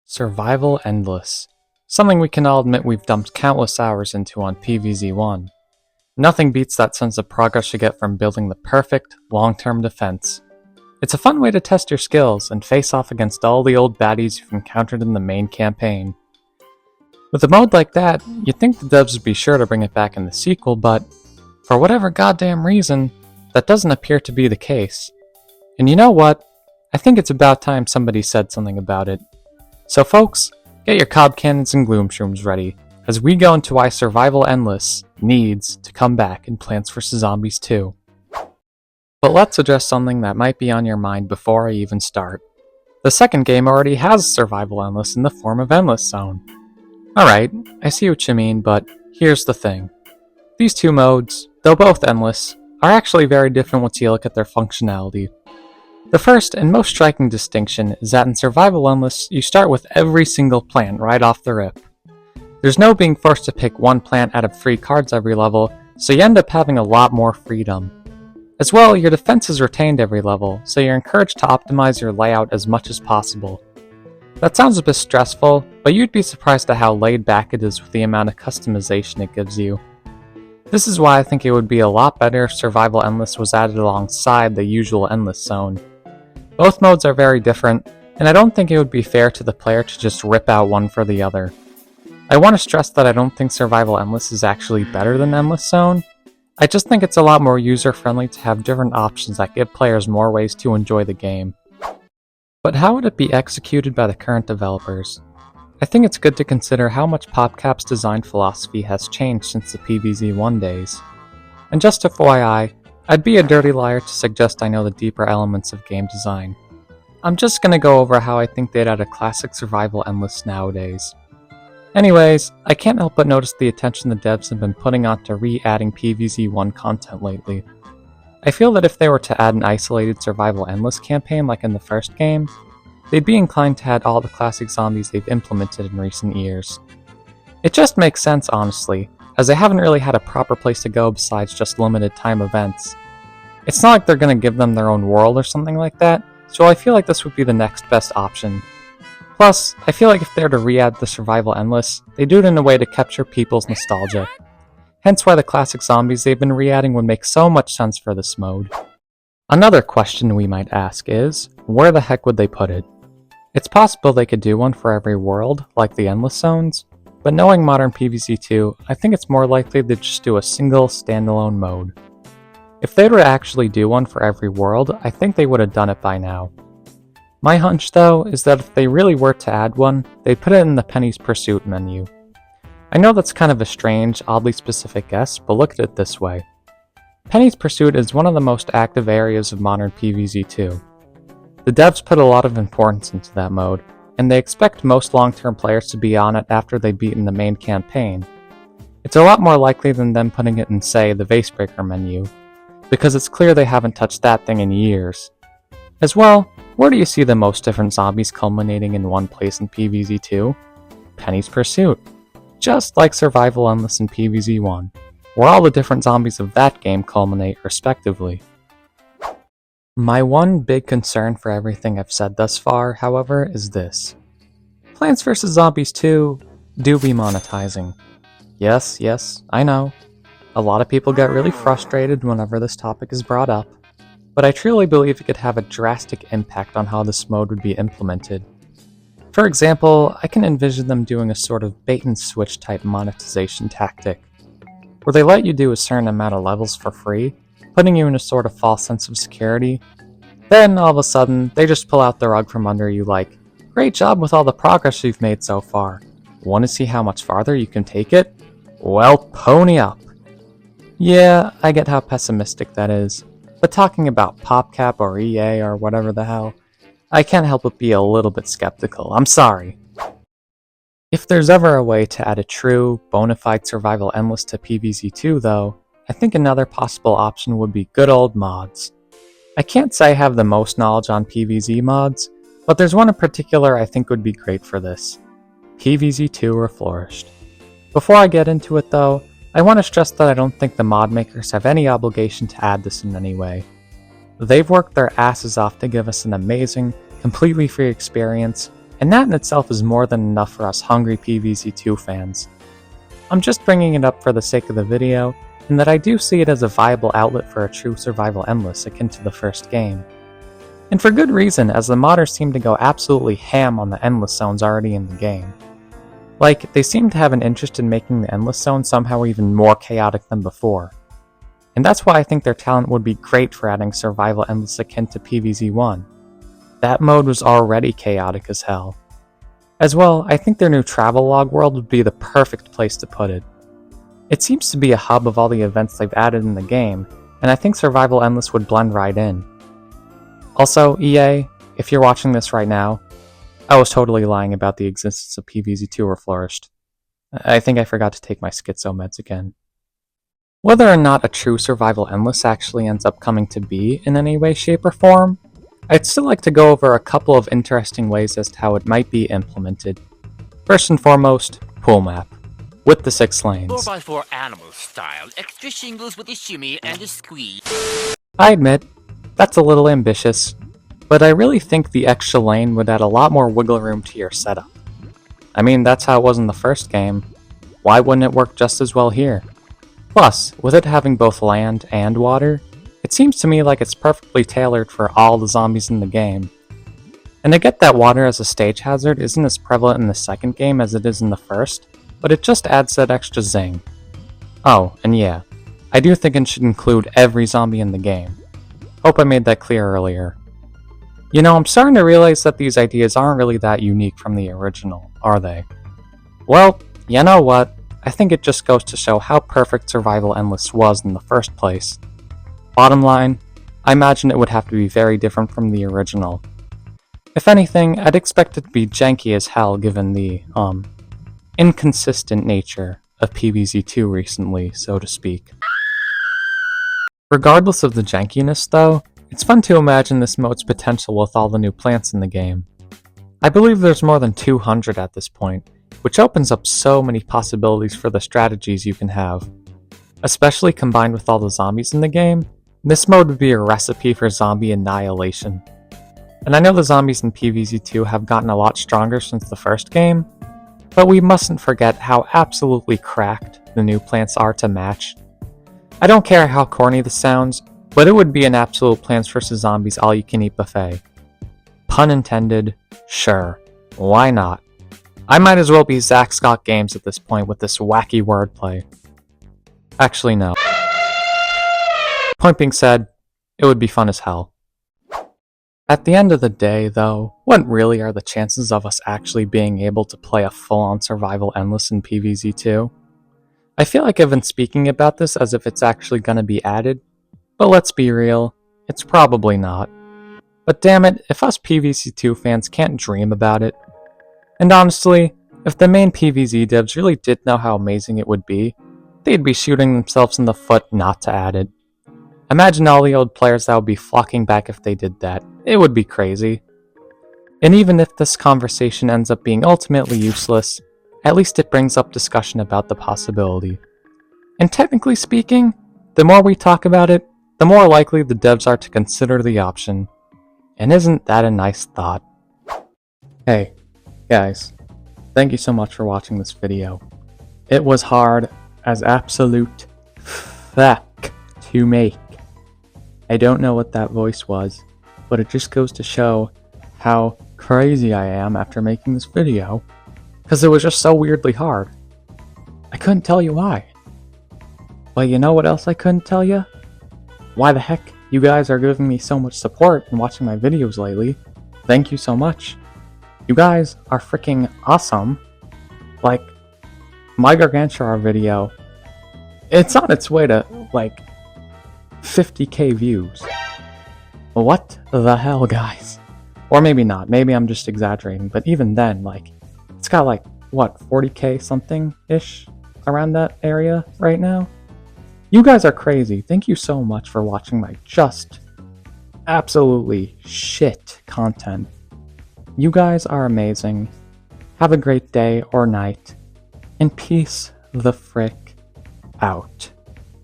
Survival Endless. Something we can all admit we've dumped countless hours into on PvZ1. Nothing beats that sense of progress you get from building the perfect, long-term defense. It's a fun way to test your skills and face off against all the old baddies you've encountered in the main campaign. With a mode like that, you'd think the devs would be sure to bring it back in the sequel, but for whatever goddamn reason, that doesn't appear to be the case. And you know what? I think it's about time somebody said something about it. So folks, get your cob cannons and gloom shrooms ready, as we go into why Survival Endless needs to come back in Plants vs. Zombies 2. But let's address something that might be on your mind before I even start. The second game already has Survival Endless in the form of Endless Zone. Alright, I see what you mean, but here's the thing. These two modes, though both endless, are actually very different once you look at their functionality. The first and most striking distinction is that in Survival Endless, you start with every single plant right off the rip. There's no being forced to pick one plant out of 3 cards every level, so you end up having a lot more freedom. As well, your defense is retained every level, so you're encouraged to optimize your layout as much as possible. That sounds a bit stressful, but you'd be surprised at how laid back it is with the amount of customization it gives you. This is why I think it would be a lot better if Survival Endless was added alongside the usual Endless Zone. Both modes are very different, and I don't think it would be fair to the player to just rip out one for the other. I want to stress that I don't think Survival Endless is actually better than Endless Zone. I just think it's a lot more user-friendly to have different options that give players more ways to enjoy the game. But how would it be executed by the current developers? I think it's good to consider how much PopCap's design philosophy has changed since the PvZ1 days. And just FYI, I'd be a dirty liar to suggest I know the deeper elements of game design. I'm just gonna go over how I think they'd add a classic Survival Endless nowadays. Anyways, I can't help but notice the attention the devs have been putting onto re-adding PvZ1 content lately. I feel that if they were to add an isolated Survival Endless campaign like in the first game, they'd be inclined to add all the classic zombies they've implemented in recent years. It just makes sense, honestly, as they haven't really had a proper place to go besides just limited time events. It's not like they're gonna give them their own world or something like that, so I feel like this would be the next best option. Plus, I feel like if they were to re-add the Survival Endless, they do it in a way to capture people's nostalgia. Hence why the classic zombies they've been re-adding would make so much sense for this mode. Another question we might ask is, where the heck would they put it? It's possible they could do one for every world, like the Endless Zones, but knowing modern PvZ2, I think it's more likely they'd just do a single, standalone mode. If they were to actually do one for every world, I think they would have done it by now. My hunch, though, is that if they really were to add one, they'd put it in the Penny's Pursuit menu. I know that's kind of a strange, oddly specific guess, but look at it this way. Penny's Pursuit is one of the most active areas of modern PvZ2. The devs put a lot of importance into that mode, and they expect most long-term players to be on it after they've beaten the main campaign. It's a lot more likely than them putting it in, say, the Vasebreaker menu, because it's clear they haven't touched that thing in years. As well, where do you see the most different zombies culminating in one place in PvZ2? Penny's Pursuit. Just like Survival Endless in PvZ1, where all the different zombies of that game culminate respectively. My one big concern for everything I've said thus far, however, is this. Plants vs. Zombies 2 do be monetizing. Yes, I know. A lot of people get really frustrated whenever this topic is brought up, but I truly believe it could have a drastic impact on how this mode would be implemented. For example, I can envision them doing a sort of bait-and-switch type monetization tactic, where they let you do a certain amount of levels for free, putting you in a sort of false sense of security. Then, all of a sudden, they just pull out the rug from under you like, "Great job with all the progress you've made so far. Want to see how much farther you can take it? Well, pony up." Yeah, I get how pessimistic that is, but talking about PopCap or EA or whatever the hell, I can't help but be a little bit skeptical. I'm sorry. If there's ever a way to add a true, bona fide Survival Endless to PvZ2 though, I think another possible option would be good old mods. I can't say I have the most knowledge on PvZ mods, but there's one in particular I think would be great for this. PvZ2 Reflourished. Before I get into it though, I want to stress that I don't think the mod makers have any obligation to add this in any way. They've worked their asses off to give us an amazing, completely free experience, and that in itself is more than enough for us hungry PvZ2 fans. I'm just bringing it up for the sake of the video, and that I do see it as a viable outlet for a true survival endless akin to the first game. And for good reason, as the modders seem to go absolutely ham on the endless zones already in the game. Like, they seem to have an interest in making the endless zone somehow even more chaotic than before. And that's why I think their talent would be great for adding survival endless akin to PvZ1. That mode was already chaotic as hell. As well, I think their new travelogue world would be the perfect place to put it. It seems to be a hub of all the events they've added in the game, and I think survival endless would blend right in. Also, EA, if you're watching this right now, I was totally lying about the existence of PvZ2 or Flourished. I think I forgot to take my schizo meds again. Whether or not a true survival endless actually ends up coming to be in any way, shape, or form, I'd still like to go over a couple of interesting ways as to how it might be implemented. First and foremost, pool map, with the 6 lanes. 4x4 animal style, extra shingles with a shimmy and a squeeze. I admit, that's a little ambitious, but I really think the extra lane would add a lot more wiggle room to your setup. I mean, that's how it was in the first game. Why wouldn't it work just as well here? Plus, with it having both land and water, it seems to me like it's perfectly tailored for all the zombies in the game. And I get that water as a stage hazard isn't as prevalent in the second game as it is in the first, but it just adds that extra zing. Oh, and yeah, I do think it should include every zombie in the game. Hope I made that clear earlier. You know, I'm starting to realize that these ideas aren't really that unique from the original, are they? Well, you know what? I think it just goes to show how perfect Survival Endless was in the first place. Bottom line, I imagine it would have to be very different from the original. If anything, I'd expect it to be janky as hell given the, inconsistent nature of PvZ2 recently, so to speak. Regardless of the jankiness though, it's fun to imagine this mode's potential with all the new plants in the game. I believe there's more than 200 at this point, which opens up so many possibilities for the strategies you can have. Especially combined with all the zombies in the game, this mode would be a recipe for zombie annihilation. And I know the zombies in PvZ2 have gotten a lot stronger since the first game, but we mustn't forget how absolutely cracked the new plants are to match. I don't care how corny this sounds, but it would be an absolute Plants vs. Zombies all-you-can-eat buffet. Pun intended, sure, why not? I might as well be Zack Scott Games at this point with this wacky wordplay. Actually, no. Point being said, it would be fun as hell. At the end of the day, though, what really are the chances of us actually being able to play a full-on survival endless in PvZ2? I feel like I've been speaking about this as if it's actually gonna be added, but let's be real, it's probably not. But damn it, if us PvZ2 fans can't dream about it. And honestly, if the main PvZ devs really did know how amazing it would be, they'd be shooting themselves in the foot not to add it. Imagine all the old players that would be flocking back if they did that. It would be crazy. And even if this conversation ends up being ultimately useless, at least it brings up discussion about the possibility. And technically speaking, the more we talk about it, the more likely the devs are to consider the option. And isn't that a nice thought? Hey, guys, thank you so much for watching this video. It was hard as absolute fuck to make. I don't know what that voice was, but it just goes to show how crazy I am after making this video, because it was just so weirdly hard. I couldn't tell you why. But you know what else I couldn't tell you? Why the heck you guys are giving me so much support and watching my videos lately. Thank you so much. You guys are freaking awesome. Like, my Gargantuar video, it's on its way to, like, 50k views. What the hell, guys? Or maybe not, maybe I'm just exaggerating, but even then, like, it's got like, what, 40k something-ish around that area right now? You guys are crazy. Thank you so much for watching my just absolutely shit content. You guys are amazing. Have a great day or night, and peace the frick out.